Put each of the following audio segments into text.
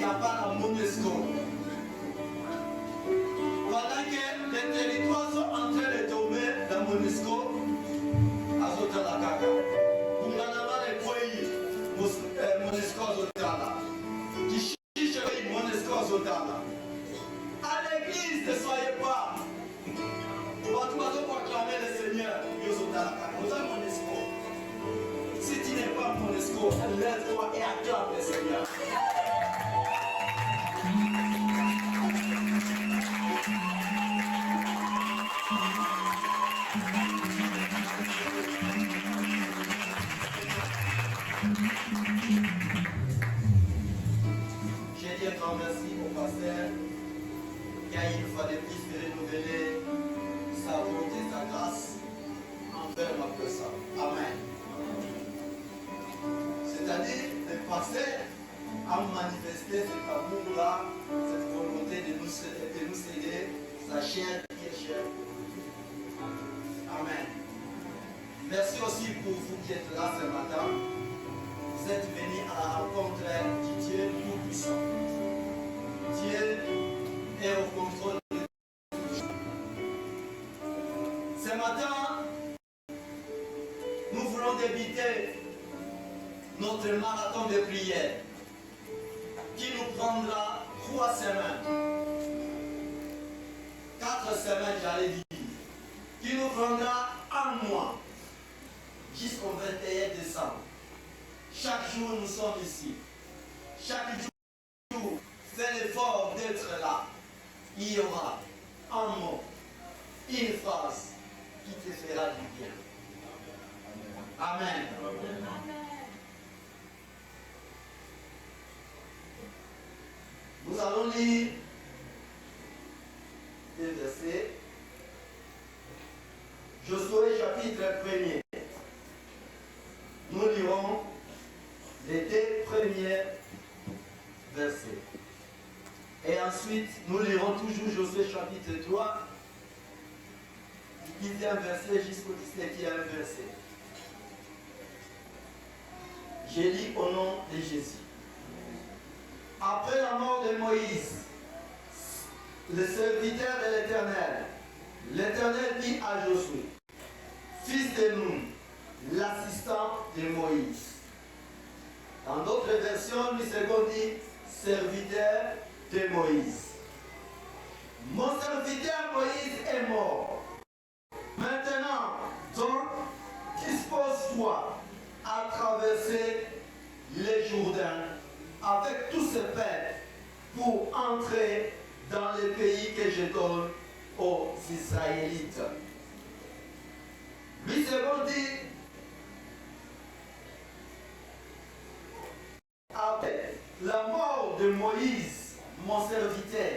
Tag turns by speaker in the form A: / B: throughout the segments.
A: a pas la Monesco. Pendant que les territoires sont en train de tomber dans Monesco, Azota la Kaka. Bunganama les Koyi, Monesco Azotala. Kishiche Monesco Azotala. À l'église, ne soyez pas. Votre oiseau proclamer le Seigneur, Yozotala Kaka. Vous avez Monesco. Si tu n'es pas Monesco, lève-toi et acclame le Seigneur. J'ai dit un grand merci au pasteur qui a une fois de plus renouvelé sa volonté, sa grâce envers ma personne. Amen. C'est-à-dire, le pasteur a manifesté cet amour-là, cette volonté de nous céder sa chair qui est chère. Amen. Merci aussi pour vous qui êtes là ce matin. Vous êtes venus à la rencontre du Dieu Tout-Puissant. Dieu est au contrôle de tout. Ce matin, nous voulons débuter notre marathon de prière qui nous prendra 3 semaines. 4 semaines, j'allais dire. Qui nous prendra 1 mois jusqu'au 21 décembre. Chaque jour, nous sommes ici. Chaque jour, fais l'effort d'être là. Il y aura un mot, une phrase qui te fera du bien. Amen. Nous allons lire des versets. Josué chapitre 1er. Nous lirons les 2 premiers versets. Et ensuite, nous lirons toujours Josué chapitre 3, du 10e verset jusqu'au 17e verset. Je lis au nom de Jésus. Après la mort de Moïse, le serviteur de l'Éternel, l'Éternel dit à Josué, fils de Nun, l'assistant de Moïse. Dans d'autres versions, nous second dit serviteur de Moïse. Mon serviteur Moïse est mort. Maintenant, donc, dispose-toi à traverser les Jourdains avec tous ces peuples pour entrer dans le pays que je donne aux Israélites. Lui second dit, après la mort de Moïse, mon serviteur,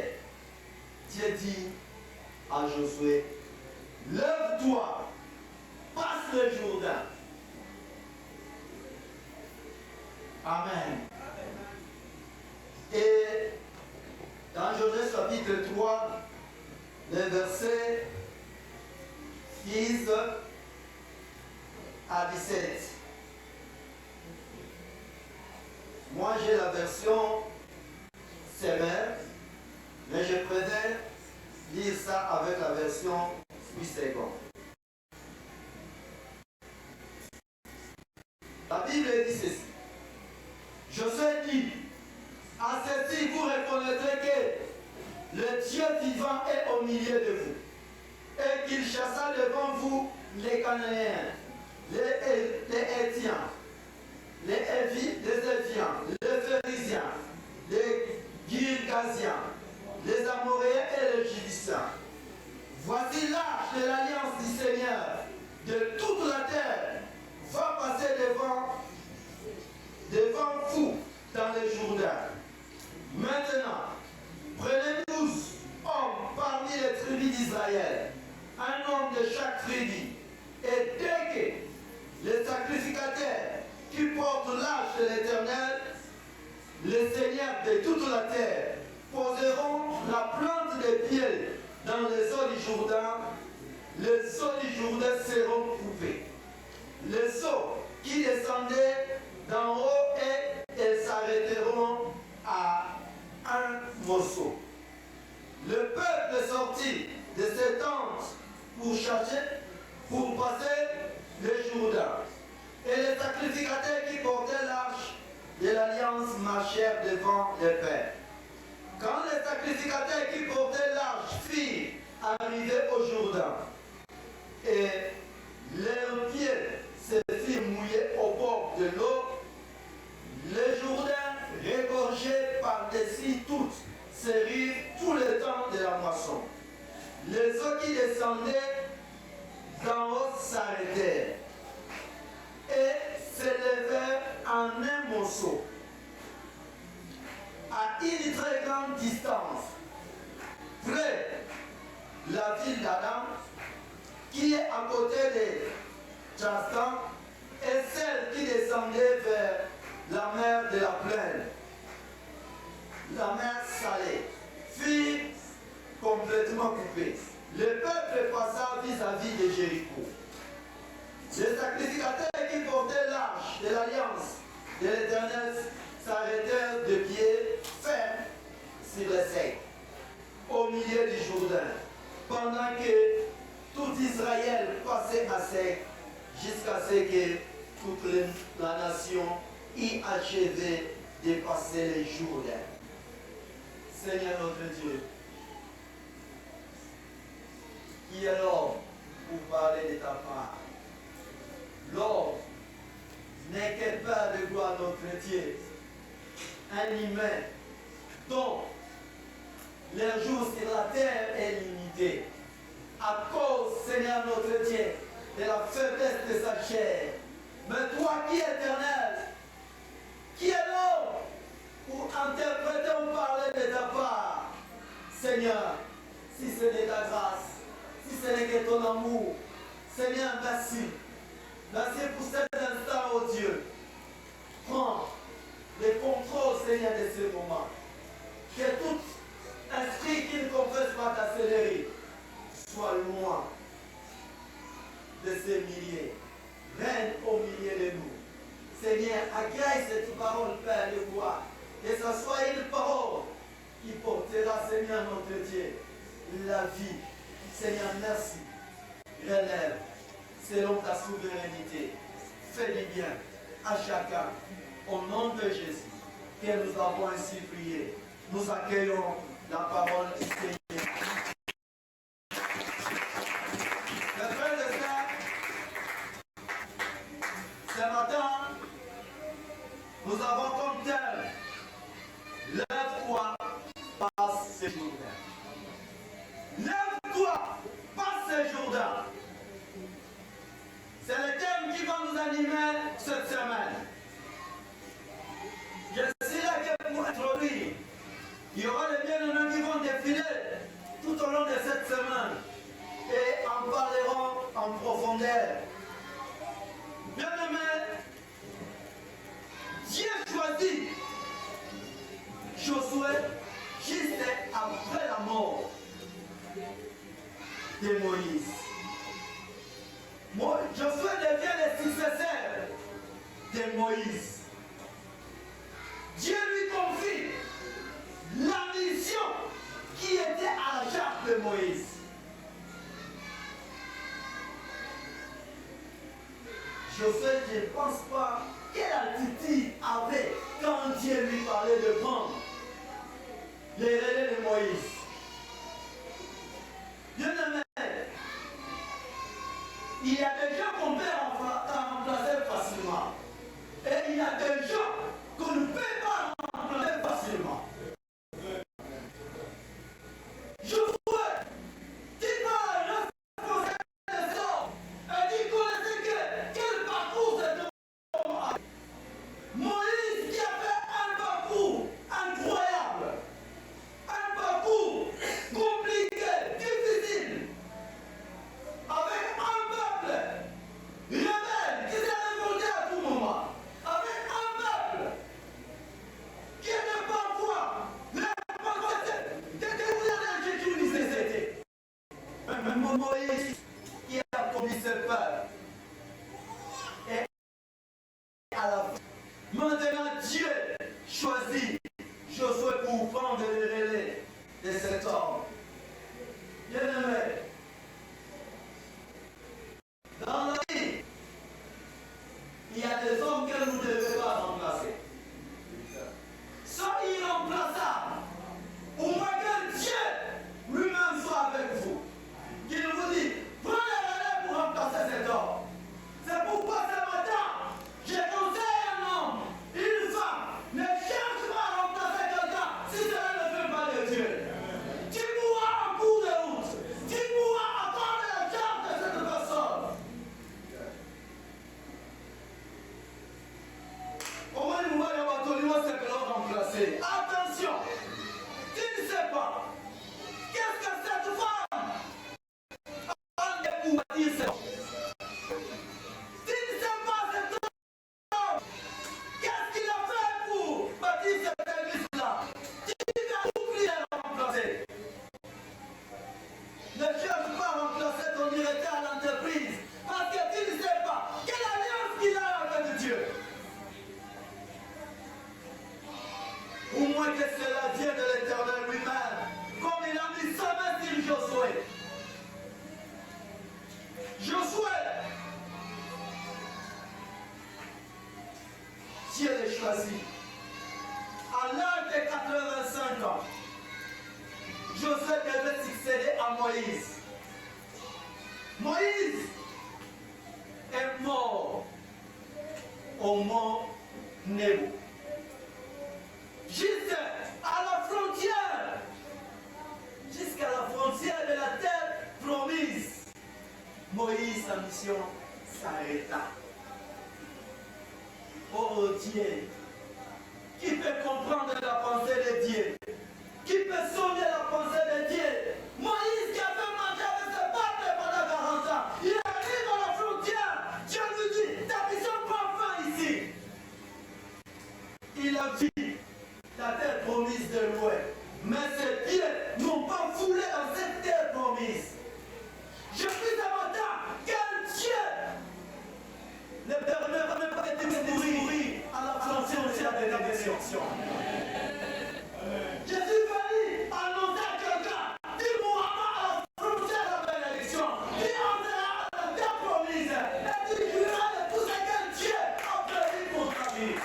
A: Dieu dit à Josué, lève-toi, passe le Jourdain. Amen. Et dans Josué chapitre 3, les versets 10 à 17. Moi j'ai la version Semer, mais je préfère lire ça avec la version 8 secondes. La Bible dit ceci. Josué dit, à ceci vous reconnaîtrez que le Dieu vivant est au milieu de vous et qu'il chassa devant vous les Cananéens, les Hétiens, les Éviens, les Phérésiens, les Girgasiens, les Amoréens et les Jébusiens. Voici l'arche de l'alliance du Seigneur de toute la terre va passer devant vous dans les Jourdains. Maintenant, prenez 12 hommes parmi les tribus d'Israël, un homme de chaque tribu, et dès que les sacrificateurs qui portent l'arche de l'Éternel, les seigneurs de toute la terre, poseront la plante des pieds dans les eaux du Jourdain, les eaux du Jourdain seront coupées. Les eaux qui descendaient d'en haut et elles s'arrêteront à chercher pour passer le Jourdain. Et les sacrificateurs qui portaient l'arche de l'alliance marchèrent devant le Père. Quand les sacrificateurs qui portaient l'arche firent arriver au Jourdain, et leurs pieds se firent mouillés au bord de l'eau, le Jourdain regorgeait par-dessus toutes ses rives tout le temps de la moisson. Les eaux qui descendaient d'en haut s'arrêtèrent et s'élevèrent en un morceau à une très grande distance, près de la ville d'Adam, qui est à côté de Jastan, et celle qui descendait vers la mer de la plaine, la mer salée, fut complètement coupée. Le peuple passa vis-à-vis de Jéricho. Les sacrificateurs qui portaient l'arche de l'alliance de l'Éternel s'arrêtèrent de pied ferme sur le sec, au milieu du Jourdain, pendant que tout Israël passait à sec, jusqu'à ce que toute la nation y achevait de passer le Jourdain. Seigneur notre Dieu, qui est l'homme pour parler de ta part? L'homme n'est que Père de gloire notre Dieu, un humain dont les jours sur la terre est limité à cause, Seigneur notre Dieu, de la faiblesse de sa chair. Mais toi qui es éternel, qui est l'homme pour interpréter ou parler de ta part, Seigneur, si ce n'est ta grâce, si ce n'est que ton amour, Seigneur, merci. Merci pour cet instant, oh Dieu. Prends le contrôle, Seigneur, de ce moment. Que tout esprit qui ne confesse pas t'accélérer soit loin de ces milliers. Règne au milieu de nous. Seigneur, accueille cette parole, Père de gloire. Que ce soit une parole qui portera, Seigneur, notre Dieu, la vie. Seigneur, merci. Relève selon ta souveraineté. Fais du bien à chacun. Au nom de Jésus, que nous avons ainsi prié. Nous accueillons la parole du Seigneur. Mes frères et sœurs, ce matin, nous avons comme thème: lève-toi, passe ce Jourdain. Lève-toi, passe ce Jourdain. C'est le thème qui va nous animer cette semaine. Je suis là que pour introduire. Il y aura les bien-aimés qui vont défiler tout au long de cette semaine et en parleront en profondeur. Bien-aimés, Dieu choisit Josué juste après la mort de Moïse. Josué devient le successeur de Moïse. Dieu lui confie la mission qui était à la charge de Moïse. Josué, je ne pense pas quelle attitude avait quand Dieu lui parlait de prendre les relais de Moïse. Bien-aimé, il y a des gens qu'on peut remplacer facilement. Et il y a des gens qu'on ne peut pas remplacer facilement. Josué, qui parle la responsabilité des hommes, et dit connaissez quel parcours cet homme a. Moïse qui a fait un parcours incroyable, un parcours Attention, tu ne sais pas. Qu'est-ce que cette femme a fait pour bâtir cette église? Tu ne sais pas cet homme. Qu'est-ce qu'il a fait pour bâtir cette église-là? Tu vas oublier de remplacer. Ne cherche pas à remplacer ton directeur à l'entreprise parce que tu ne sais pas quelle alliance qu'il a avec Dieu. Au moins que cela vienne de l'Éternel lui-même, comme il a mis sa main sur Josué. Josué, Dieu l'a choisi. À l'âge de 85 ans, Josué devait succéder à Moïse. Moïse est mort au mont Nebo. Juste à la frontière, jusqu'à la frontière de la terre promise, Moïse, sa mission s'arrêta. Oh Dieu, qui peut comprendre la pensée de Dieu? Qui peut sonner la pensée de Dieu? Moïse qui avait mangé avec ce peuple pendant 40 ans, il arrive à la frontière, Dieu lui dit, ta mission prend fin ici. Il a vu la terre promise de loin, mais ces pieds n'ont pas foulé dans cette terre promise. Je prie ce matin, quel Dieu ne permet pas de mourir à la frontière de la bénédiction. Je suis venu annoncer à quelqu'un, tu mourras pas à la frontière de la bénédiction, tu entreras à la terre promise et tu jouiras de tout ce que Dieu a prévu pour ta vie.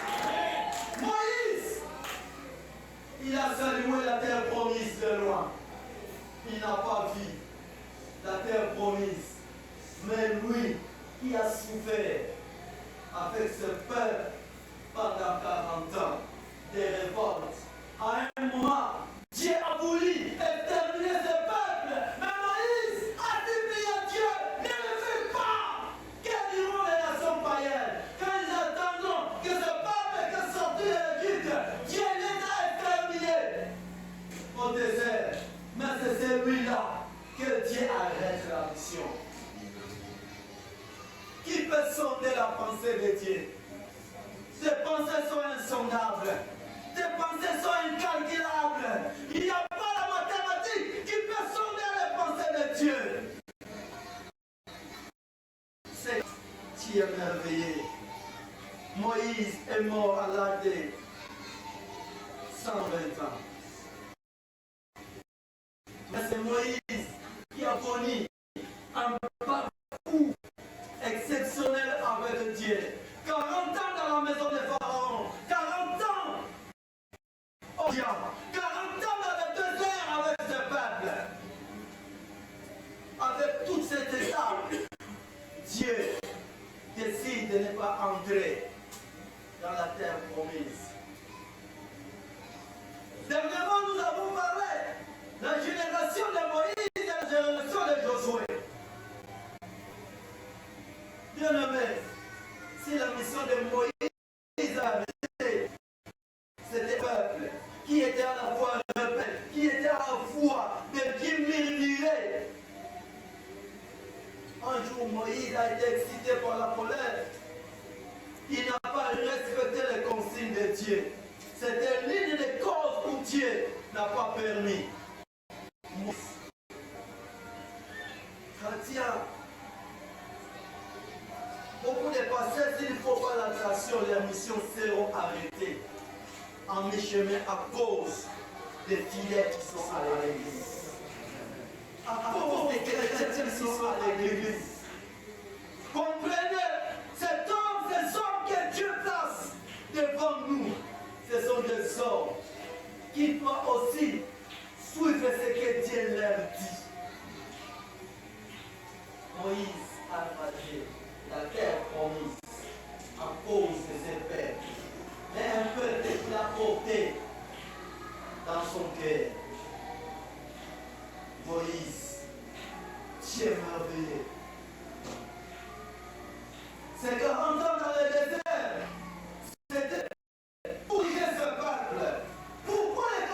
A: Moïse, il a salué la terre promise de loin. Il n'a pas vu la terre promise. Mais lui, qui a souffert avec ce peuple pendant 40 ans de révolte, à un moment, Dieu a voulu exterminer ce peuple. Mais Moïse a supplié à Dieu, ne le fais pas. Que diront les nations païennes quand ils attendront que ce peuple qui est sorti de l'Égypte, Dieu les a exterminés au désert? Mais c'est celui-là que Dieu arrête la mission. Qui peut sonder la pensée de Dieu? Tes pensées sont insondables. Tes pensées sont incalculables. Il n'y a pas la mathématique qui peut sonder les pensées de Dieu. C'est Dieu merveilleux. Moïse est mort à l'âge de 120 ans. Mais c'est Moïse qui a connu un parcours exceptionnel avec Dieu. 40 ans dans la maison de Pharaon, 40 ans au diable, 40 ans dans le désert avec ce peuple. Avec toute cette étape, Dieu décide de ne pas entrer dans la terre promise. Dernièrement, nous avons parlé de la génération de Moïse et la génération de Josué. Bien-aimé, si la mission de Moïse a arrêté, c'était le peuple qui était à la fois rebelle, qui était à la fois de qui murmurait. Un jour, Moïse a été excité par la colère. Il n'a pas respecté les consignes de Dieu. C'était l'une des causes où Dieu n'a pas permis. Quand beaucoup de passés, s'il ne faut pas l'attraction, les missions seront arrêtées en mi-chemin à cause des fidèles qui sont à l'église. À cause des chrétiens qui sont à l'église. Comprenez, ces hommes que Dieu place devant nous, ce sont des hommes qui doivent aussi suivre ce que Dieu leur dit. Moïse a raté la terre promise à cause de ses pères. Mais un peuple qu'il a porté dans son cœur. Moïse, Dieu merveilleux. C'est 40 ans dans le désert. C'était pour guider ce peuple. Pourquoi les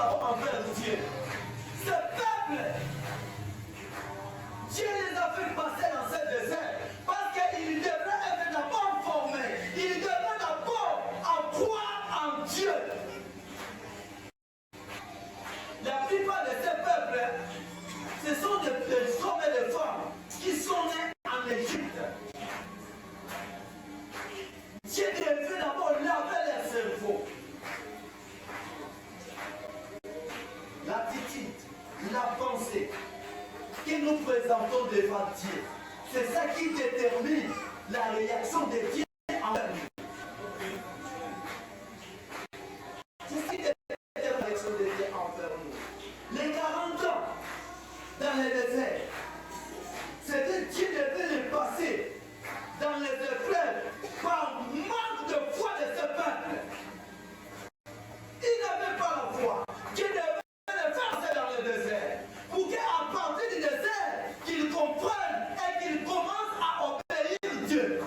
A: avons envers Dieu. Ce peuple, Dieu les a fait passer dans ce désert parce qu'ils devraient être d'abord formés. Ils devraient d'abord croire en Dieu. La plupart de ces peuples, ce sont des hommes et des femmes qui sont nés en Égypte. Dieu devait d'abord laver leur cerveau. L'attitude, la pensée que nous présentons devant Dieu, c'est ça qui détermine la réaction de Dieu envers nous. C'est ce qui détermine la réaction de Dieu envers nous. Les 40 ans dans le désert, c'était Dieu devait les passer dans les épreuves par manque de foi de ce peuple. Ils n'avaient pas la foi. Dieu devait les faire dans le désert pour qu'à partir du désert, qu'ils comprennent et qu'ils commencent à obéir Dieu.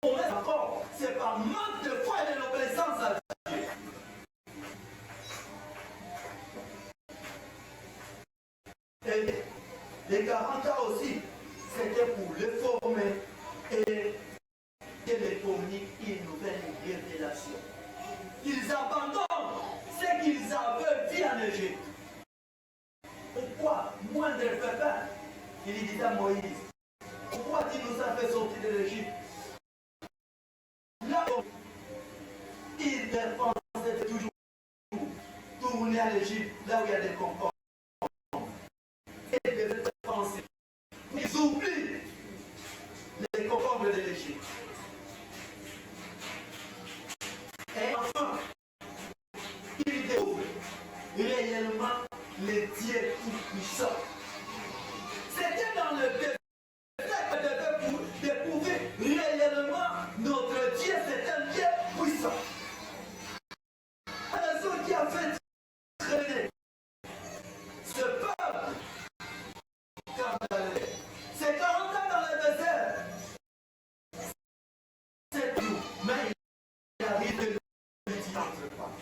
A: Encore, c'est par manque de foi et de l'obéissance à Dieu. Et les 40 ans aussi, c'était pour les former et les communiquer une nouvelle révélation. Qu'ils abandonnent ce qu'ils avaient vu en Égypte. Pourquoi moindre pépin, il dit à Moïse, pourquoi tu nous as fait sortir de l'Égypte? Là, il pensait toujours tourner à l'Égypte, là où il y a des concombres. Et de penser. Ils oublient les concombres de l'Égypte. Et enfin, ils découvrent réellement les dieux tout-puissants. C'était dans le désert que devait découvrir réellement notre Dieu, c'est un Dieu puissant. La raison qui a fait traîner ce peuple, c'est 40 ans dans le désert. C'est tout. Mais il arrive de ne lui entre pas.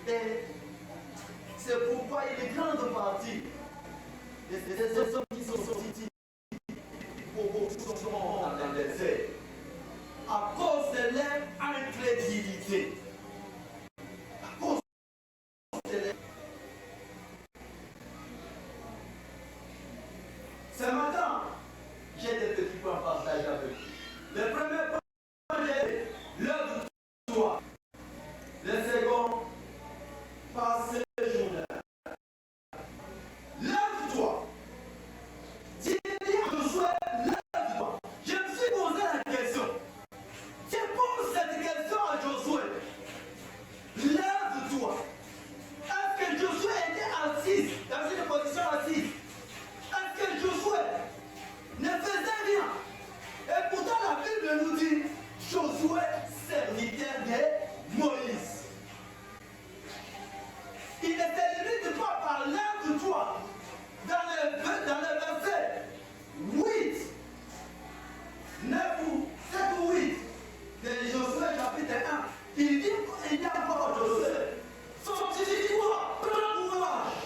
A: Et c'est pourquoi il est grande partie des hommes qui sont sortis pour sont dans le désert à cause de leur incrédulité. À cause de leur... Ce matin, j'ai des petits points partagés avec vous. Le premier point, j'ai lève-toi. Le second, passe le jour-là. Lève-toi. Dieu dit à Josué, lève-toi. Je me suis posé la question. Je pose cette question à Josué. Lève-toi. Est-ce que Josué était assis, dans une position assise? Est-ce que Josué ne faisait rien? Et pourtant la Bible nous dit Josué, serviteur de Moïse. Il ne se limite pas par lève-toi. Dans le verset 8, 9 ou 7 ou 8 de Josué chapitre 1, il dit encore à Josué, fortifie-toi, prends courage.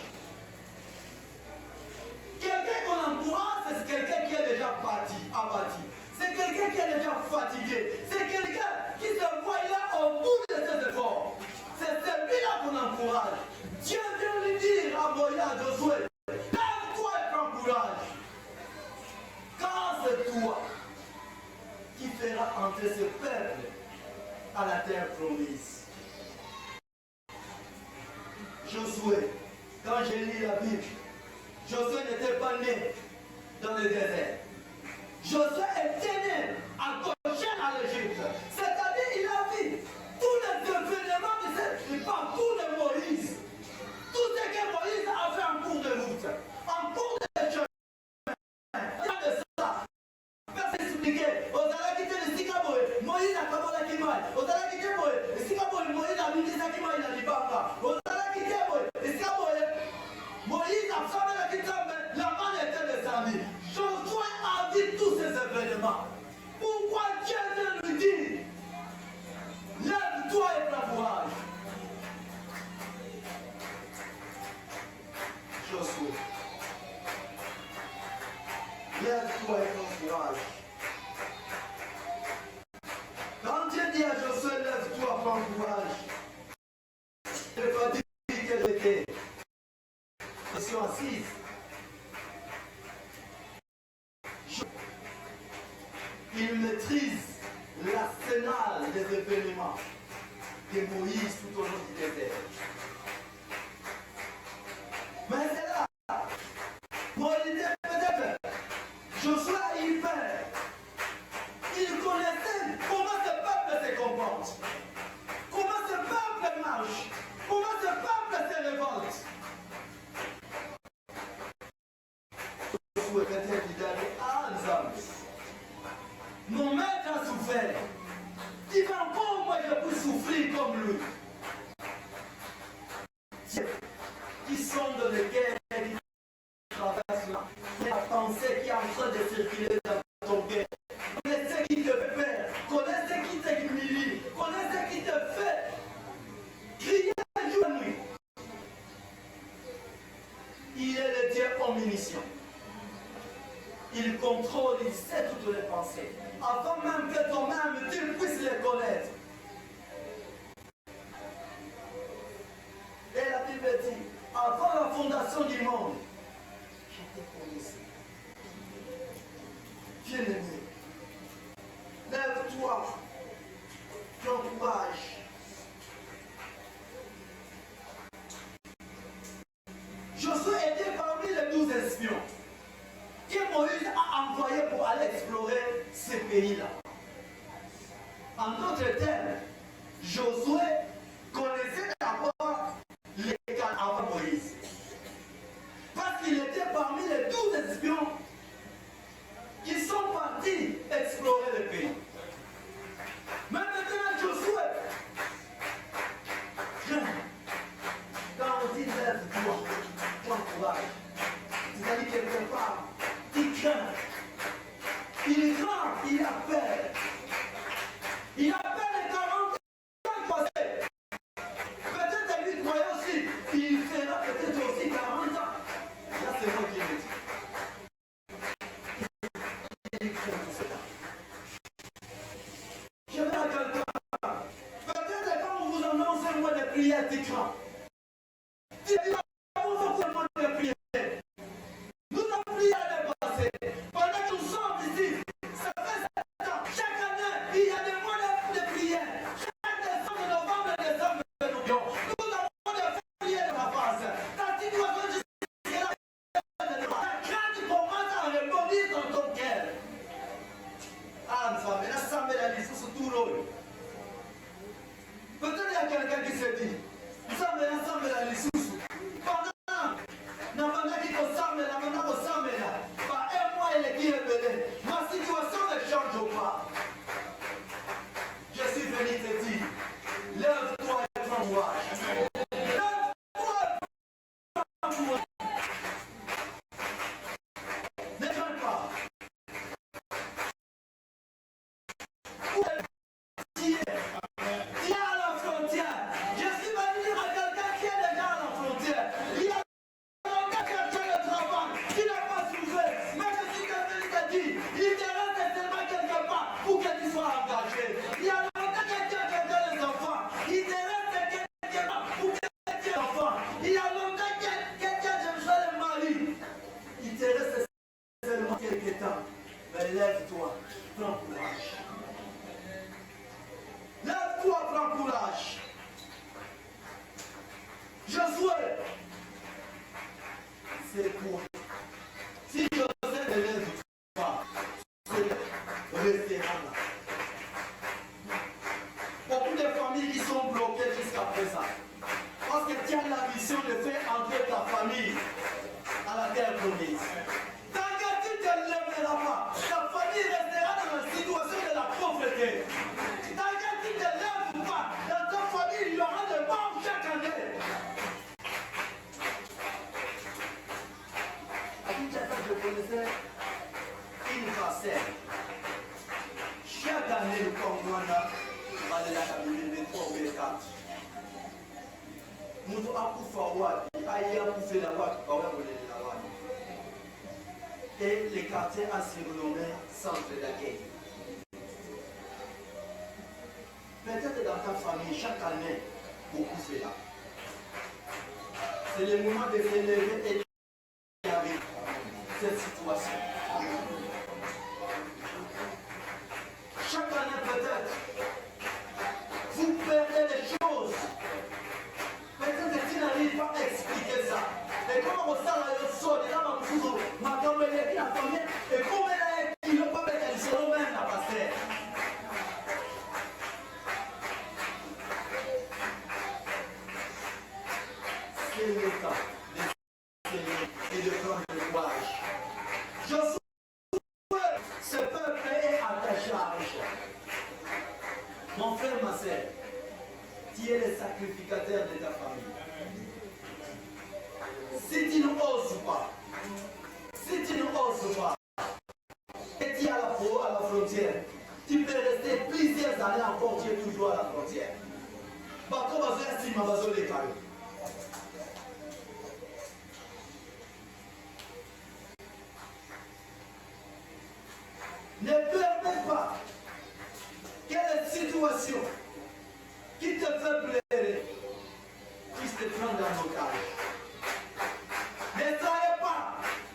A: Quelqu'un qu'on encourage, c'est quelqu'un qui est déjà abattu. C'est quelqu'un qui est déjà fatigué. C'est quelqu'un qui se voit là au bout de ses efforts. C'est celui-là qu'on encourage. Dieu vient lui dire à Moïse, à Josué, lève-toi et prends courage. Car c'est toi qui feras entrer ce peuple à la terre promise. Josué, quand j'ai lu la Bible, Josué n'était pas né dans le désert. Josué était né à Goshen à l'Égypte. C'est-à-dire il a vu tous les événements du parcours de Moïse. Tout ce que Moïse a fait en cours de route, en cours de chemin. Il y a de ça. Personne expliquait. Osala quitté le Sikaboé. Moïse a commencé à Kimaï. Osala quitté le Sikaboé. Moïse a mis des Akimaï dans les Bamba. Osala quitté le Sikaboé. Moïse a fermé la Kitambe. La main était descendue. Josué a vu tous ces événements. Pourquoi Dieu prends courage. Je ne vais pas dire qu'elle était. Ils sont assises. Il maîtrise l'arsenal des événements de Moïse tout au long du désert. Mais c'est là, pour l'idée peut-être, Josué a eu peur. Il connaissait comment ce peuple se comporte, comment ce peuple marche, comment ce peuple se révolte. Josué peut-être dit à Nzambe, mon maître a souffert. Il va encore moi je peux souffrir comme lui. Qui sont dans les guerres, qui traversent là, la pensée qui est en train de circuler dans ton cœur. Connais ce qui te fait peur, connais ce qui t'humilie, connais ce qui te fait crier jour et nuit. Il est le Dieu omniscient. Il contrôle, il sait toutes les pensées. Avant même que toi-même tu puisses les connaître. Et la Bible dit, avant la fondation du monde, je te connaissais. Bien-aimé, lève-toi, prends courage. Josué était parmi les 12 espions que Moïse a envoyés pour aller explorer ces pays-là. En d'autres termes, Josué connaissait d'abord les Canaan avant Moïse. Parce qu'il était parmi les 12 espions qui sont partis explorer le pays. Mais maintenant, Josué, quand on dit lève-toi, prends courage, c'est-à-dire quelque part, il craint. Il craint, il a peur. Il a peur de 40 ans passés. Peut-être lui croyait aussi, il fera peut-être aussi 40 ans. Là, c'est moi qui le dis. Il craint tout cela. Je vais à quelqu'un. Peut-être quand on vous annonce un mois de prière, tu crains. Tu dis, on va faire un mois de prière. Nous avons prié à dépasser. Pendant que nous sommes ici, ça fait 7 ans. Chaque année, il y a des mois de prière. Chaque décembre, novembre, décembre, nous avons des prières de ma face. Ta situation jusqu'à là, la crainte commence à rebondir dans ton cœur. Ah, nous avons la sambe la liste sur tout l'eau. Peut-être il y a quelqu'un qui se dit, nous avons la sambe la liste. Pendant ma situation ne change pas. Je suis venu te dire, lève-toi et prends courage. Lève-toi et prends courage. Ne crains pas. Où est-ce à la frontière? Je suis venu dire à quelqu'un qui est déjà à la frontière. Il y a quelqu'un de travail qui n'a pas trouvé. Mais je suis venu te dire, il te reste seulement quelque part pour que tu sois engagé. Il y a longtemps que tu as gardé les enfants. Il te reste quelque part pour que tu aies enfants. Il y a longtemps que tu as cherché le mari. Il te reste seulement quelque temps. Mais lève-toi, prends courage. Lève-toi, prends courage. Josué, c'est pour. Si Josué ne lève pas, c'est restera là. Beaucoup de familles qui sont bloquées jusqu'à présent. Parce que tu as la mission de faire entrer ta famille à la terre promise. Tant que tu ne te lèveras pas, ta famille restera dans la situation de la pauvreté. Tant que tu ne te lèves pas, dans ta famille, il y aura des morts chaque année. Je connaissais une parcelle. Chaque année, le Congo-Rwanda va de la cabine de 3 ou 4. Nous avons pu faire la voie, et les quartiers a surnommé centre d'accueil. Peut-être dans ta famille, chaque année, beaucoup c'est là. C'est le moment de se lever et de avec cette situation. Chaque année peut-être, vous perdez des choses. Peut-être que tu n'arrives pas à expliquer ça. Et comment on sait la chose, et là, ma tombe est la famille, et comment elle a été, il ne peut pas être le même, la pasteur. C'est le temps d'essayer et de prendre le courage. Je souhaite ce peuple est à ta charge. Mon frère, ma soeur, tu es le sacrificateur de ta famille. Si tu n'oses pas, et tu es à la frontière, tu peux rester plusieurs années encore, tu es toujours à la frontière. Bah, comment faire si ma maison est calme? Ne permets pas quelle situation qui te fait pleurer puisse te prendre en otage. Ne soyez pas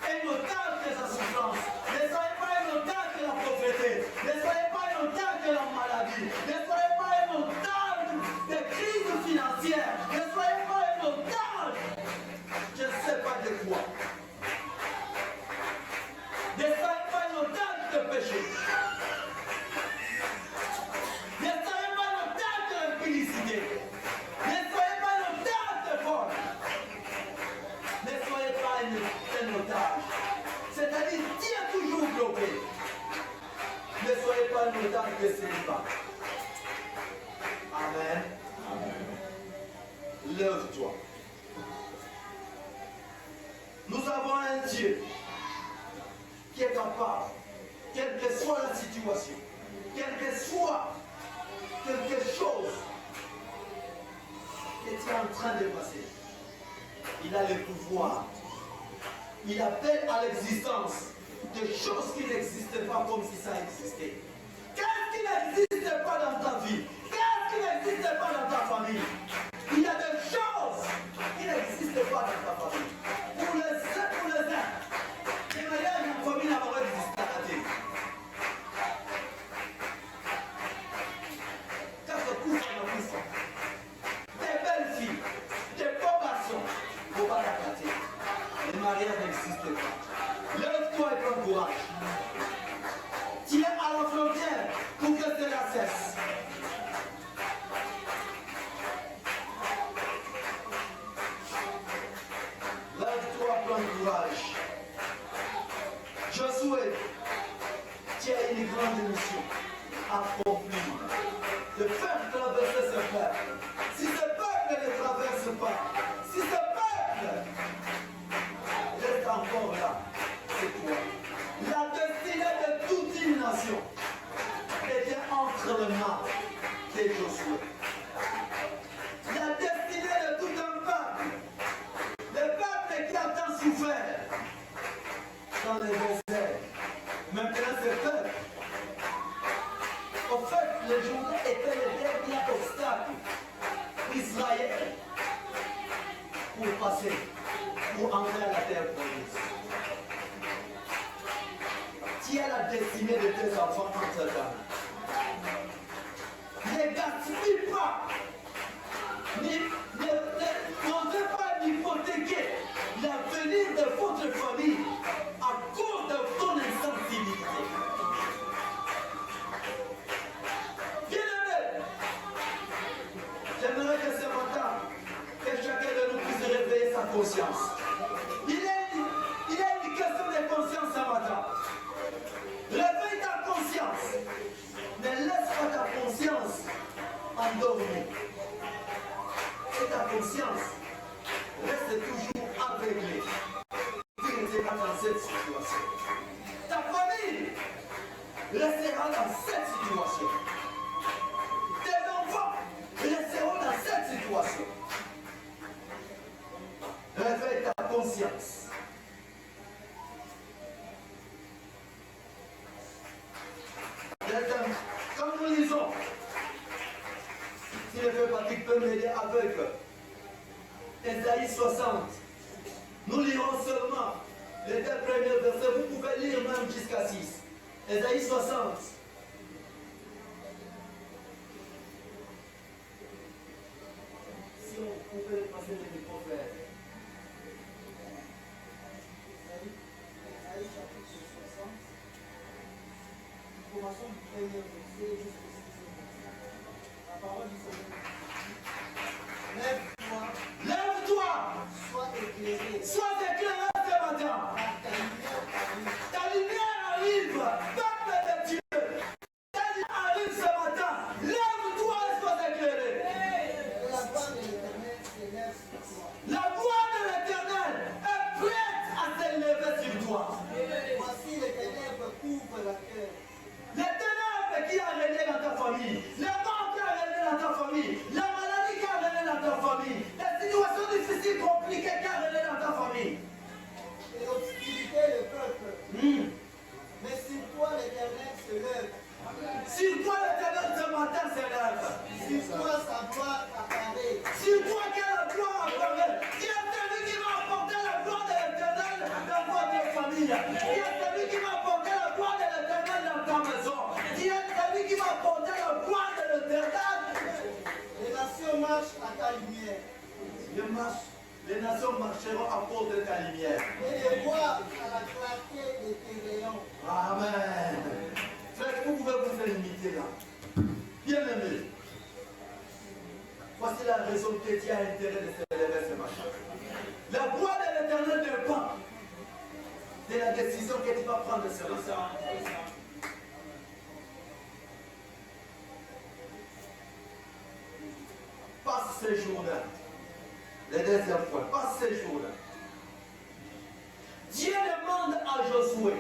A: un otage de sa souffrance. Ne soyez pas un otage de la pauvreté. Ne soyez pas un otage de la maladie. Ne soyez pas un otage de crise financière. Ne soyez pas un otage. Je ne sais pas de quoi. Ne soyez pas un otage de péché. Ne soyez pas un otage de l'impudicité. Ne soyez pas un otage de vol. Ne soyez pas un otage. C'est-à-dire, qui est toujours bloqué. Ne soyez pas un otage de célibat. Amen. Lève-toi. Nous avons un Dieu qui est capable, quelle que soit la situation, quelle que soit quelque chose que tu es en train de passer, il a le pouvoir. Il appelle à l'existence des choses qui n'existent pas comme si ça existait. Qu'est-ce qui n'existe pas dans ta vie? Qu'est-ce qui n'existe pas dans ta famille? Il y a des choses qui n'existent pas dans ta famille. Pour les uns, les mariages en famille n'ont pas existé à la télé. Quand ça couche en enfant, des belles filles, des beaux garçons, il ne faut pas la télé. Le mariage n'existe pas. Lève-toi et prends courage. Tu es à la frontière pour que cela cesse. Lève-toi, prends courage. Josué, tu as une grande mission à accomplir. De faire traverser ce peuple. Si ce peuple ne traverse pas, si ce peuple reste encore là, c'est toi. La destinée de toute une nation était entre les mains de Josué. La destinée de tout un peuple, le peuple qui a tant souffert dans les déserts, maintenant ce peuple, en fait, le Jourdain était le dernier obstacle d'Israël pour passer, pour entrer à la terre promise. Tu as la destinée de tes enfants entre ta main. Ne gaspille pas, n'osez pas hypothéquer l'avenir de votre famille à cause de ton insensibilité. Bien-aimé, j'aimerais que ce matin, que chacun de nous puisse réveiller sa conscience. Il y a une question de conscience ce matin. Réveille ta conscience. Ne laisse pas ta conscience endormie. Et ta conscience reste toujours aveuglée. Tu ne seras dans cette situation. Ta famille restera dans cette situation. Tes enfants resteront dans cette situation. Réveille ta conscience. Quand nous lisons Patrick peut m'aider avec Ésaïe 60. Nous lirons seulement les 2 premiers versets. Vous pouvez lire même jusqu'à 6. Ésaïe 60. Si on pouvait passer le micro, frère.
B: Ésaïe chapitre 60. Commençons du premier verset jusqu'au 6e verset. La parole du Seigneur. Lève-toi.
A: Lève-toi.
B: Sois éclairé.
A: Sois éclairé ce matin. Ta lumière arrive. Peuple de Dieu. Ta lumière arrive ce matin. Lève-toi et sois éclairé.
B: La voix de l'Éternel s'élève sur toi.
A: La voix de l'Éternel est prête à s'élever sur toi.
B: Voici les ténèbres couvrent la terre.
A: Les ténèbres qui a régné dans ta famille, les morts qui a régné dans ta famille, la maladie qui a régné dans ta famille, les situations difficiles, compliquées qui a régné dans ta famille.
B: Et l'obscurité le peuple. Mais sur toi l'Éternel se lève.
A: Sur toi l'Éternel ce matin s'élève.
B: Sur toi sa gloire apparaît.
A: Sur toi quelle gloire apparaît. Qui est celui qui va apporter la gloire de l'Éternel dans votre famille. Qui est celui qui va apporter la gloire de l'Éternel dans ta maison. Qui est celui qui va apporter la gloire de l'Éternel.
B: Les nations marchent à ta lumière.
A: Les nations marcheront à cause de ta lumière.
B: Et les voient à la clarté de tes rayons.
A: Amen. Frère, vous pouvez vous faire limiter là. Bien aimé. Voici la raison que tu as intérêt de s'élever ce matin. La voix de l'Éternel dépend de la décision que tu vas prendre ce matin. Passe ces jours-là. Le deuxième point, passe ces jours-là. Dieu demande à Josué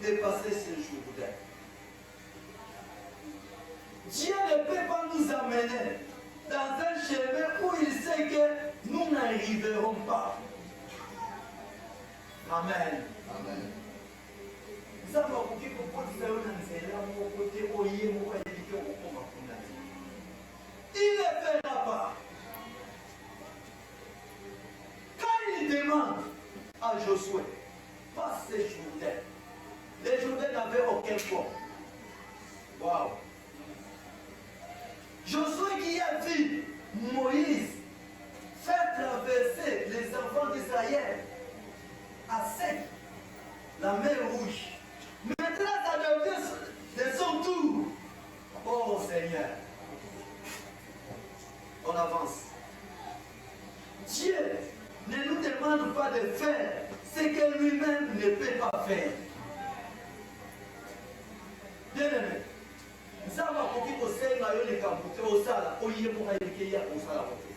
A: de passer ces jours-là. Dieu ne peut pas nous amener dans un chemin où il sait que nous n'arriverons pas. Amen.
C: Amen.
A: Il ne fera pas. Quand il demande à Josué, passe ces jours-là. Les jours-là n'avaient aucun poids. Waouh. Josué qui a vu Moïse faire traverser les enfants d'Israël à sec la mer rouge. Maintenant, ça devient de son tour. Oh Seigneur. On avance. Dieu ne nous demande pas de faire ce que lui-même ne peut pas faire. Bien aimé. Zama koki kosenga yo le kampute osala oye mo ayeke ya osala kote.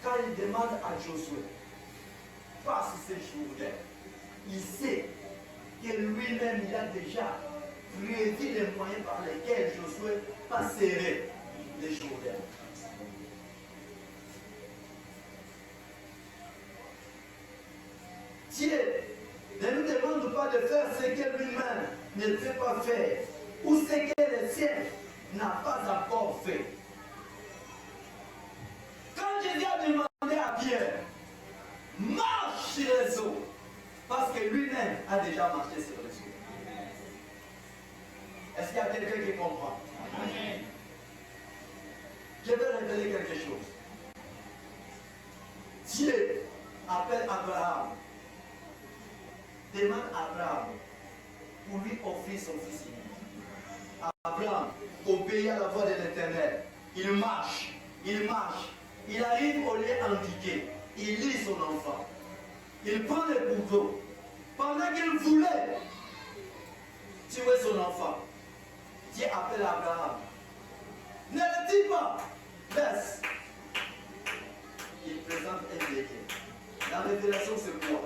A: Quand il demande à Josué, passe ces jours-là, il sait que lui-même il a déjà prévu les moyens par lesquels Josué passerait les jours-là. Dieu ne nous demande pas de faire ce que lui-même ne peut pas faire ou ce que le ciel n'a pas encore fait. Quand Jésus a demandé à Pierre, marche sur les eaux, parce que lui-même a déjà marché sur les eaux. Est-ce qu'il y a quelqu'un qui comprend? Amen. Je vais révéler quelque chose. Dieu appelle Abraham. Demande à Abraham pour lui offrir son fils unique. Abraham obéit à la voix de l'Éternel. Il marche, il arrive au lieu indiqué. Il lit son enfant. Il prend le couteau. Pendant qu'il voulait tuer son enfant, Dieu appelle Abraham. Ne le dis pas, laisse. Il présente un décret. La révélation c'est quoi?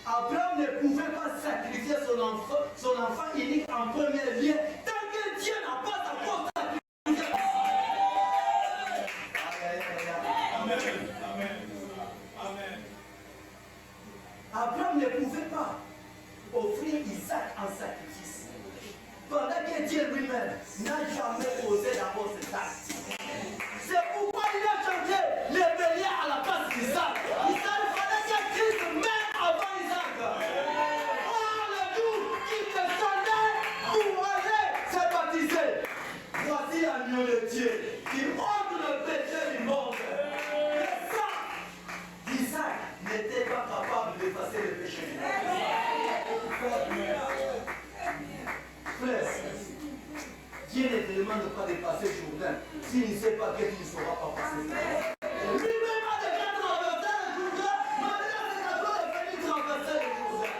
A: Abraham ne pouvait pas sacrifier son enfant unique en premier lieu tant que Dieu n'a pas encore sacrifié.
C: Amen. Amen. Amen.
A: Abraham ne pouvait pas offrir Isaac en sacrifice lui-même n'a jamais osé d'abord cet acte. C'est pourquoi il a changé les béliers à la place d'Isaac. Il fallait que Christ mette avant Isaac. Oh, le jour qu'il descendait pour aller se baptiser. Voici l'agneau de Dieu qui ôte le péché du monde. Le sang d'Isaac n'était pas capable d'effacer le péché du monde. Frère, Dieu ne te demande pas de passer le Jourdain s'il ne sait pas que tu ne sauras pas passer. Lui-même a déjà traversé le Jourdain, maintenant c'est à toi de venir traverser le Jourdain.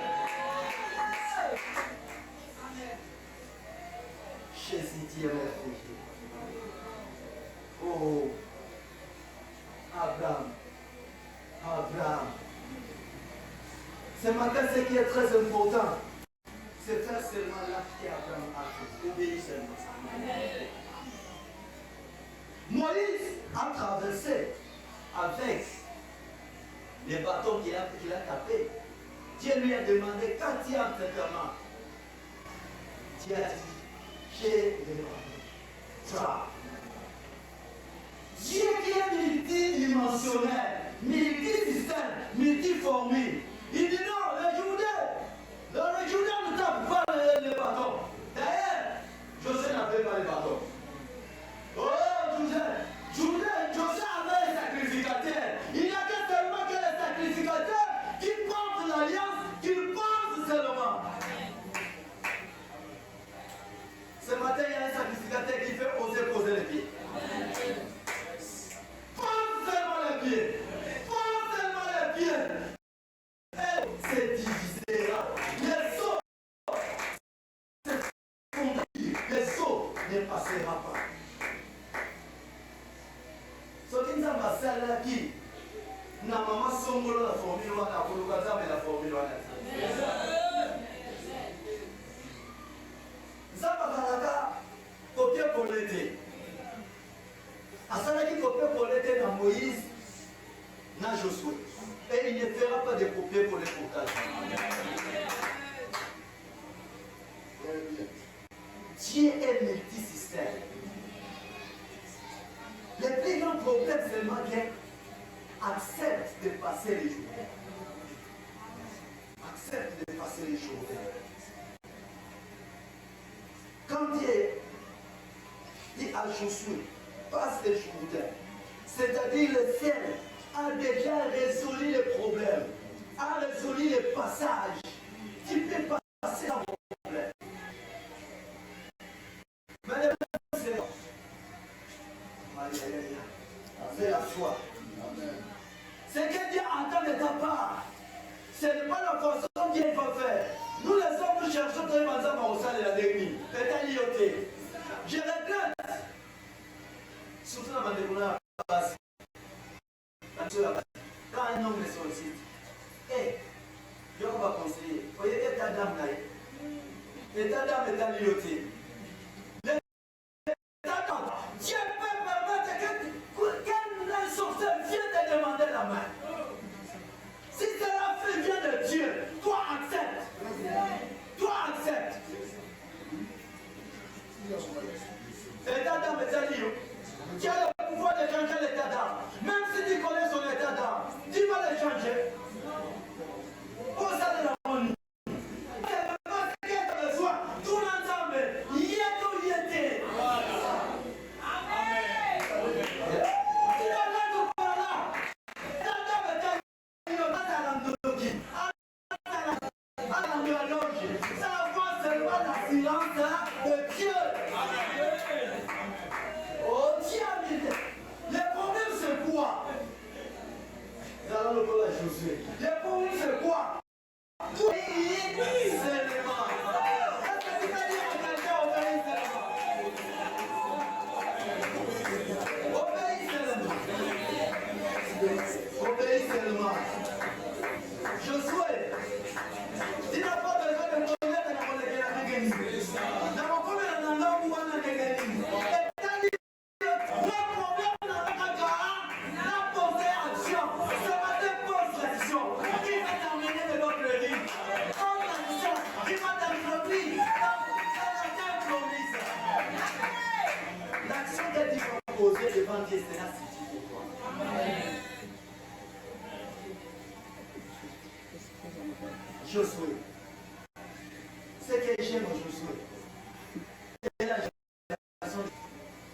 A: Jésus, Dieu est réfugié. Oh, Abraham. Ce matin, ce qui est très important, c'est faire seulement l'acte qu'Abraham a fait. Obéir seulement. Moïse a traversé avec les bâtons qu'il a tapés. Dieu lui a demandé quand il y a un traitement. Dieu a dit, j'ai demandé. Ça. Dieu qui est multidimensionnel, multisystème, multiformule. Il dit non, le Jourdain ne tape pas les bâtons. D'ailleurs, Joseph n'avait pas les bâtons. Oh, Joseph avait les sacrificateurs. Il n'y a que seulement que les sacrificateurs qui portent l'alliance, qui pensent seulement. Ce matin, il y a un sacrificateur qui fait oser poser les pieds. Pense seulement les pieds. Pense seulement les pieds. C'est divisé là. Les sauts, les sauts ne passera pas. Ce qui nous a passé là, qui n'a maman songolo la formule, on a colocaza mais la formule, on a Zabakalaka, copier pour l'été. Asalaki copier pour l'été dans Moïse, dans Josué. Et il ne fera pas de copier pour les portages. Dieu est multisystème. Le plus grand problème seulement qu'il accepte de passer les jours. Accepte de passer les jours. Quand Dieu dit à Josué, passe les jours, c'est-à-dire le ciel a déjà résolu les problèmes, a résolu les passages. Tu peux passer dans mon problème. Mais le Seigneur, c'est la foi. Ce que Dieu entend de ta part, ce n'est pas la façon dont Dieu va faire. Nous les hommes, nous cherchons très mal ça au sein de la dernière. C'est lioté. Je regrette. Surtout dans ma découverte à la base. Quand un homme me sollicite, je vais conseiller. Vous voyez, ta dame là, et ta dame est lioté. Dieu peut permettre qu'un sorcier vienne te demander la main. Si cela vient de Dieu, toi accepte. Toi accepte. L'état d'âme est allié. Tu as le pouvoir de changer l'état d'âme. Même si tu connais son état d'âme, tu vas le changer. Pour ça de la monnaie. Tout l'ensemble, il devant Dieu sera suffisant pour toi. Josué. Ce que j'aime au Josué, c'est la génération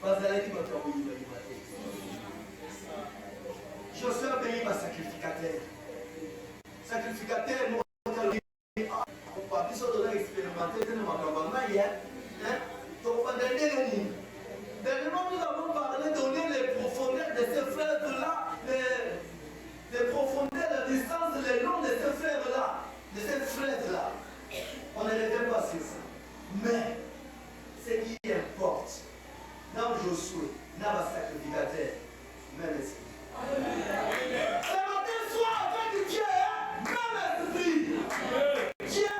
A: de votre pays de liberté. Josué a payé par sacrificateur. Sacrificateur, nous avons pas pu se donner expérimenter de notre campagne hier. Dernièrement, nous avons parlé de donner les profondeurs de ces fleuves-là, les profondeurs, la distance, le long de ces fleuves-là, de ces fleuves-là. On ne revient pas sur ça. Mais, ce qui importe, dans Josué, dans le sacrificateur, même esprit. Ce matin soir, avec Dieu, même esprit. Dieu,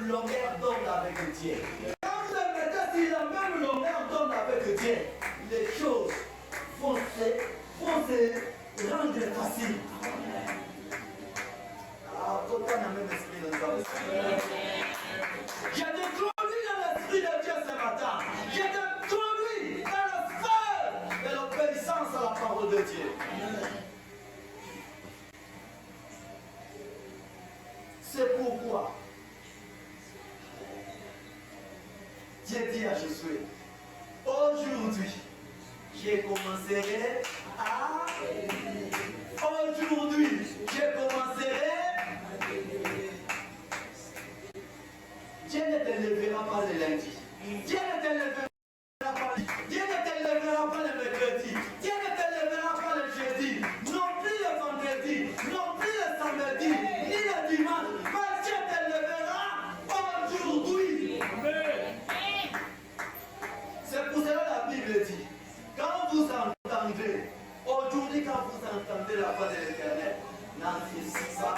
A: longueur d'onde avec Dieu. Quand vous êtes mettez sur la même longueur d'onde avec Dieu, les choses vont se rendre faciles. Ah, quand on a même esprit dans le j'ai été conduit dans l'esprit de Dieu ce matin. J'ai été conduit dans la sphère de l'obéissance à la parole de Dieu. C'est pourquoi Dieu dit à Josué, aujourd'hui, je commencerai à... Aujourd'hui, je commencerai... Dieu ne te lèvera pas le lundi. Dieu ne te lèvera pas le... Dieu ne te lèvera pas le mercredi. Dieu ne te lèvera pas le jeudi. Non plus le vendredi. Non plus le samedi. Ni le dimanche. Mais Dieu te lèvera aujourd'hui. C'est pour cela que la Bible dit, quand vous entendez, aujourd'hui quand vous entendez la voix de l'Éternel, n'anticipez pas.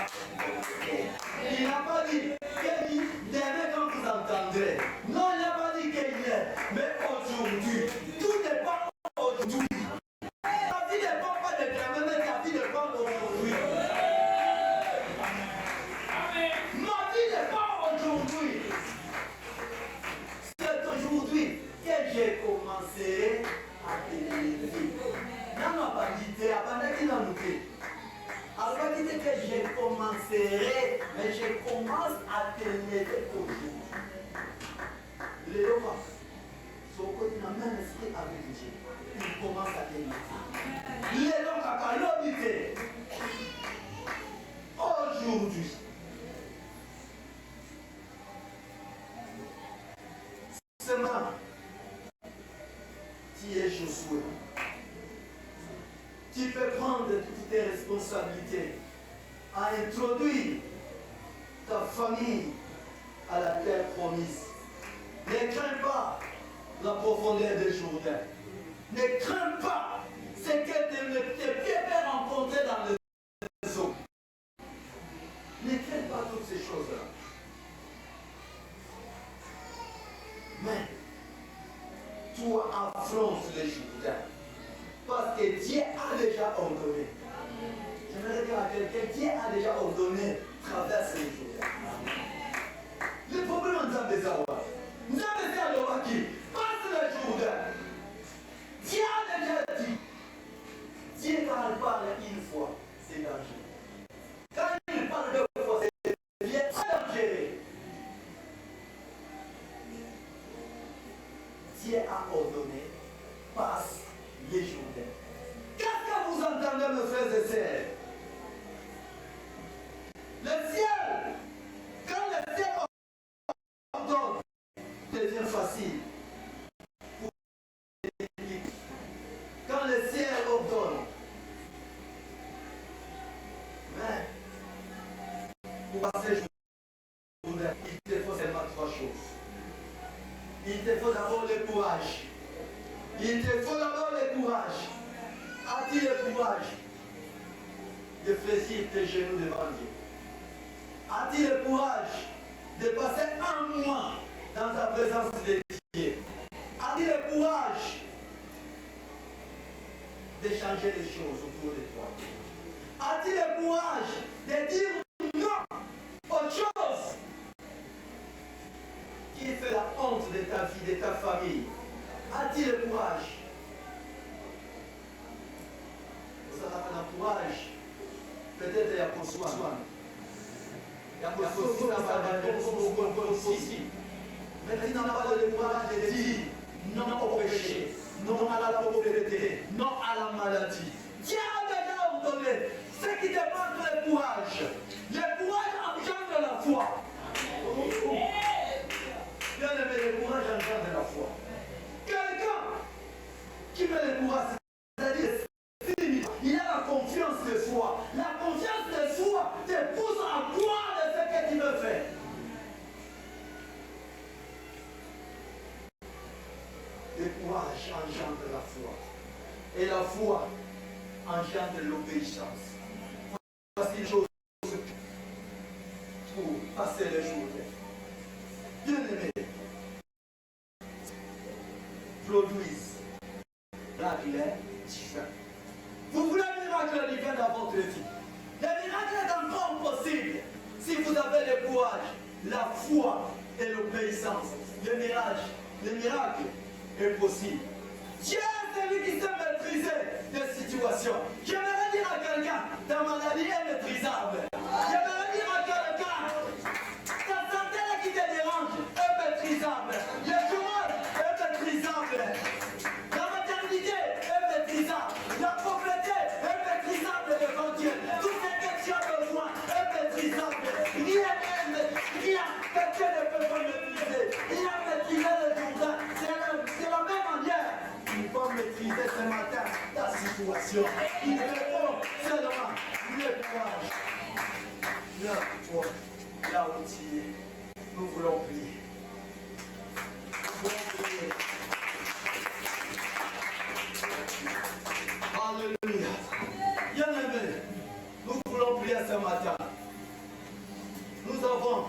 A: Il n'a pas dit qu'il demain quand vous entendrez. Non, il n'a pas dit qu'il est. Mais aujourd'hui, tout dépend aujourd'hui. Ta vie ne dépend pas de demain, mais ta vie dépend d'aujourd'hui. Ma vie dépend aujourd'hui. C'est aujourd'hui que j'ai commencé à te lever. Non, non, pas dit, abandonne qui n'a nous fait. Alors, pas dit que je commencerai, mais je commence à te lever aujourd'hui. Les lois, son côté n'a même esprit avec Dieu. Il commence à te lever. Les lois, à l'obité. Aujourd'hui. Seulement, tu es Josué. Tu peux prendre toutes tes responsabilités à introduire ta famille à la terre promise. Ne crains pas la profondeur des Jourdain. Ne crains pas ce que tes pieds peuvent rencontrer dans les eaux. Ne crains pas toutes ces choses-là. Mais toi affronte les Jourdain. Parce que Dieu a déjà ordonné. J'aimerais dire à quelqu'un, Dieu a déjà ordonné traverser les Jourdain. Le problème en Zambie, c'est nous avons dit à l'Oaki, passe le Jourdain. Dieu a déjà dit. Dieu quand il parle une fois, c'est dangereux. Quand il parle deux fois, c'est bien très dangereux. Dieu a ordonné, passe les Jourdain. Qu'est-ce que vous entendez, mes frères et sœurs? Le ciel, quand le ciel ordonne, devient facile. Quand le ciel ordonne, mais pour passer Jourdain, il te faut seulement trois choses. Il te faut d'abord le courage. Il te faut d'abord le courage. As-tu le courage de fléchir tes genoux devant Dieu? As-tu le courage de passer un mois dans ta présence de Dieu? As-tu le courage de changer les choses autour de toi? A-t-il le courage de dire non autre chose qui fait la honte de ta vie, de ta famille? A-t-il le courage? Ça n'a pas de courage. Peut-être il y a pour soi. Il y a pour soi aussi. Mais tu n'as pas le courage de dire non au péché, non à la pauvreté, non à la maladie. Dieu a déjà ordonné. Ce qui demande le courage. Le courage engendre la foi. Bien aimé, le courage engendre la foi. Quelqu'un qui met le courage, c'est-à-dire il a la confiance de soi. La confiance de soi te pousse à croire de ce que tu veux faire. Le courage engendre la foi. Et la foi engendre l'obéissance. Voici les choses pour passer les jours. Bien aimé, produisent. Là, il est différent. Vous voulez un miracle divin dans votre vie. Le miracle est encore possible si vous avez le courage, la foi et l'obéissance. Le miracle est possible. Dieu est celui qui sait maîtriser des situations. J'aimerais dire à quelqu'un, ta maladie est maîtrisable. J'aimerais dire à quelqu'un, ta santé qui te dérange est maîtrisable. Le chômage est maîtrisable. La maternité est maîtrisable. La pauvreté est maîtrisable devant Dieu. Tout ce que tu as besoin est maîtrisable. Rien, personne ne peut pas maîtriser. Il a maîtrisé le Jourdain. C'est la même manière. Il va maîtriser ce matin ta situation. Il répond seulement le courage. Viens, toi, là où tu es. Nous voulons prier. Nous voulons prier. Alléluia. Bien-aimé, nous voulons prier ce matin. Nous avons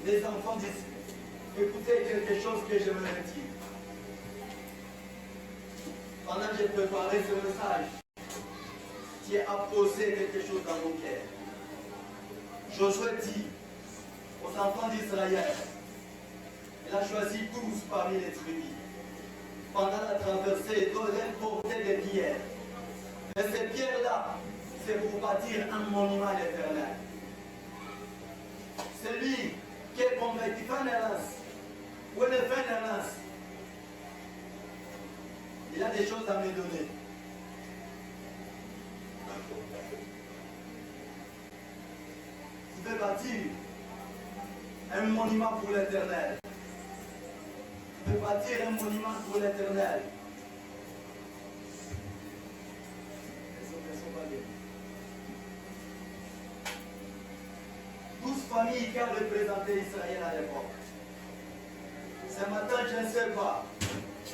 A: des enfants d'ici. Écoutez quelque chose que j'aimerais dire. Pendant que j'ai préparé ce message, Dieu a posé quelque chose dans mon cœur. Josué dit aux enfants d'Israël, il a choisi 12 parmi les tribus. Pendant la traversée, il leur portait des pierres. Et ces pierres-là, c'est pour bâtir un monument à l'Éternel. Celui qui est convaincu, ou ne fait rien, il a des choses à me donner. Vous pouvez bâtir un monument pour l'Éternel. Vous pouvez bâtir un monument pour l'Éternel. 12 familles qui ont représenté Israël à l'époque. Ce matin, je ne sais pas,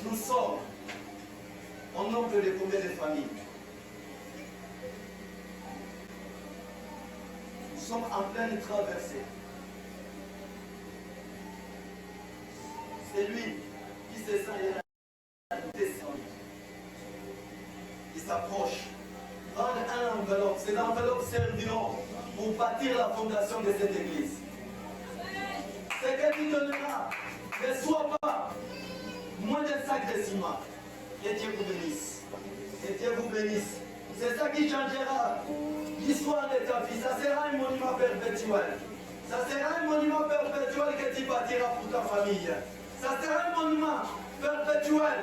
A: nous sommes au nombre de combien de familles? Nous sommes en pleine traversée. C'est lui qui se sent descendu. Il s'approche. Prendre un enveloppe. Ces enveloppes serviront pour bâtir la fondation de cette église. Ce que tu donneras ne soit pas moins d'un sac de ciment. Que Dieu vous bénisse. Que Dieu vous bénisse. C'est ça qui changera l'histoire de ta vie. Ça sera un monument perpétuel. Ça sera un monument perpétuel que tu bâtiras pour ta famille. Ça sera un monument perpétuel.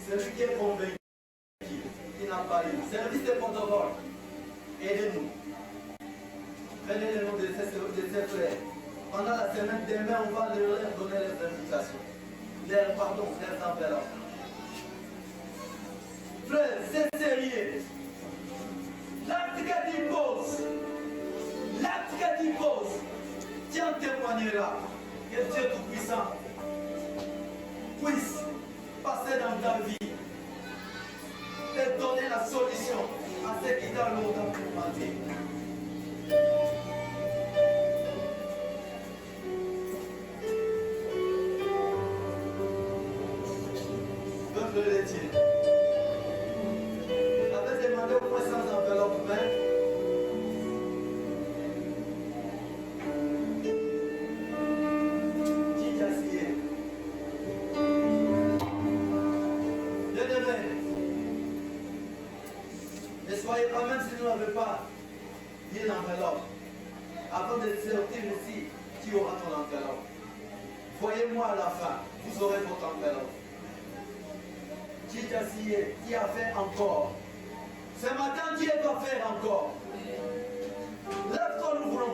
A: Celui qui est convaincu, qui n'a pas eu. Service de protocole, aidez-nous. Prenez le nom de ces frères. Pendant la semaine, demain, on va leur donner les invitations. les enveloppes. Frère, c'est sérieux. L'acte que tu poses, Dieu témoignera que Dieu Tout-Puissant puisse passer dans ta vie et donner la solution à ce qui t'a longtemps tourmenté. Peuple de Dieu, j'avais demandé au moins 100 enveloppes, mais même si nous n'avons pas bien l'enveloppe, avant de sortir ici, tu auras ton enveloppe. Voyez-moi à la fin, vous aurez votre enveloppe. Qui a fait encore. Ce matin, Dieu va faire encore. Lève-toi, nous voulons